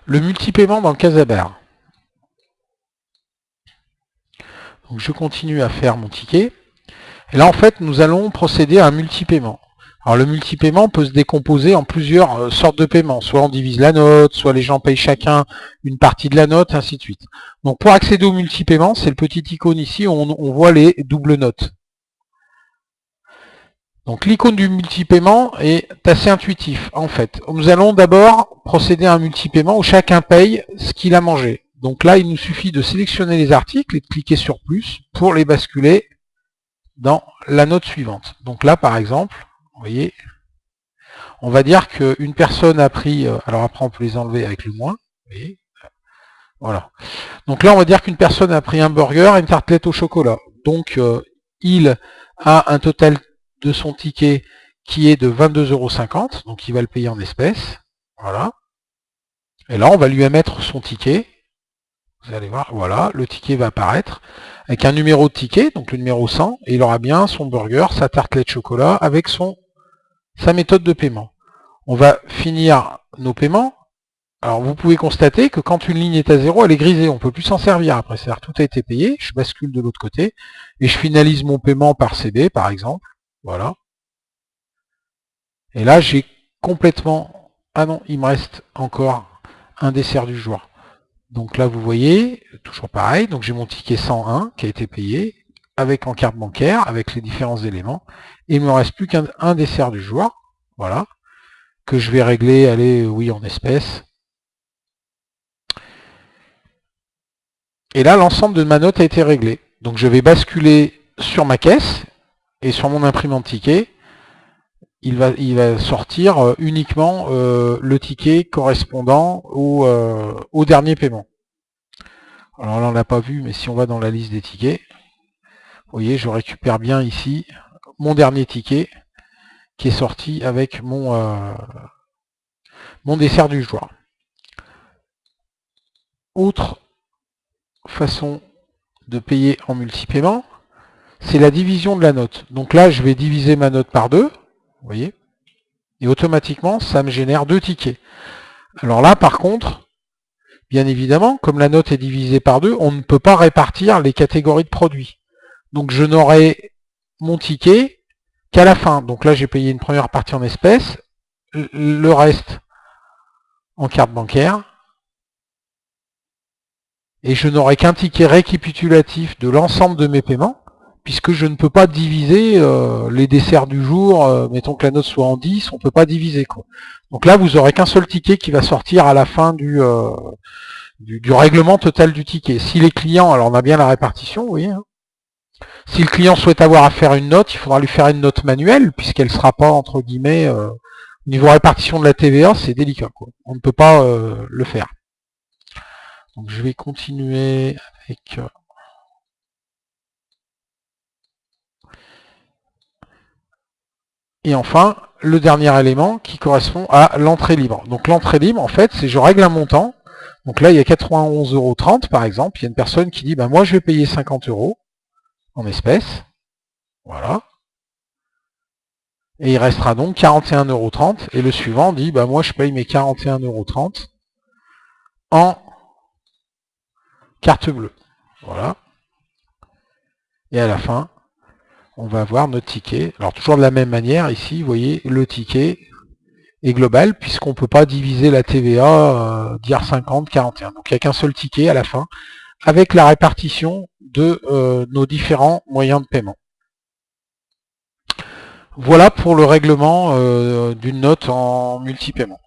Le multipaiement dans le Casabar. Donc je continue à faire mon ticket. Et là, en fait, nous allons procéder à un multipaiement. Alors le multipaiement peut se décomposer en plusieurs sortes de paiements. Soit on divise la note, soit les gens payent chacun une partie de la note, ainsi de suite. Donc pour accéder au multipaiement, c'est le petit icône ici où on voit les doubles notes. Donc l'icône du multipaiement est assez intuitif en fait. Nous allons d'abord procéder à un multipaiement où chacun paye ce qu'il a mangé. Donc là, il nous suffit de sélectionner les articles et de cliquer sur plus pour les basculer dans la note suivante. Donc là, par exemple, vous voyez, on va dire qu'une personne a pris, alors après on peut les enlever avec le moins, vous voyez, voilà. Donc là, on va dire qu'une personne a pris un burger et une tartelette au chocolat. Donc il a un total de son ticket qui est de 22,50 €, donc il va le payer en espèces. Voilà. Et là, on va lui émettre son ticket. Vous allez voir, voilà, le ticket va apparaître avec un numéro de ticket, donc le numéro 100, et il aura bien son burger, sa tartelette chocolat avec sa méthode de paiement. On va finir nos paiements. Alors vous pouvez constater que quand une ligne est à 0, elle est grisée, on ne peut plus s'en servir après. C'est-à-dire tout a été payé, je bascule de l'autre côté, et je finalise mon paiement par CB, par exemple. Voilà. Et là, j'ai complètement... Ah non, il me reste encore un dessert du jour. Donc là, vous voyez, toujours pareil, donc j'ai mon ticket 101 qui a été payé, avec en carte bancaire, avec les différents éléments, et il ne me reste plus qu'un dessert du jour, voilà, que je vais régler, allez, oui, en espèces. Et là, l'ensemble de ma note a été réglé. Donc je vais basculer sur ma caisse, et sur mon imprimante ticket, il va sortir uniquement le ticket correspondant au dernier paiement. Alors là, on l'a pas vu, mais si on va dans la liste des tickets, vous voyez, je récupère bien ici mon dernier ticket qui est sorti avec mon dessert du jour. Autre façon de payer en multipaiement, c'est la division de la note. Donc là, je vais diviser ma note par 2, vous voyez, et automatiquement, ça me génère 2 tickets. Alors là, par contre, bien évidemment, comme la note est divisée par 2, on ne peut pas répartir les catégories de produits. Donc je n'aurai mon ticket qu'à la fin. Donc là, j'ai payé une première partie en espèces, le reste en carte bancaire, et je n'aurai qu'un ticket récapitulatif de l'ensemble de mes paiements, puisque je ne peux pas diviser les desserts du jour, mettons que la note soit en 10, on ne peut pas diviser, quoi. Donc là, vous aurez qu'un seul ticket qui va sortir à la fin du règlement total du ticket. Si les clients, alors on a bien la répartition, vous voyez, hein. Si le client souhaite avoir à faire une note, il faudra lui faire une note manuelle, puisqu'elle ne sera pas, entre guillemets, au niveau répartition de la TVA, c'est délicat, quoi. On ne peut pas le faire. Donc je vais continuer avec... Et enfin, le dernier élément qui correspond à l'entrée libre. Donc l'entrée libre, en fait, c'est je règle un montant. Donc là, il y a 91,30 € par exemple. Il y a une personne qui dit, ben, moi je vais payer 50 € en espèces. Voilà. Et il restera donc 41,30 €. Et le suivant dit, ben, moi je paye mes 41,30 € en carte bleue. Voilà. Et à la fin, on va avoir notre ticket. Alors toujours de la même manière, ici, vous voyez, le ticket est global, puisqu'on ne peut pas diviser la TVA d'IR 50, 41. Donc il n'y a qu'un seul ticket à la fin, avec la répartition de nos différents moyens de paiement. Voilà pour le règlement d'une note en multipaiement.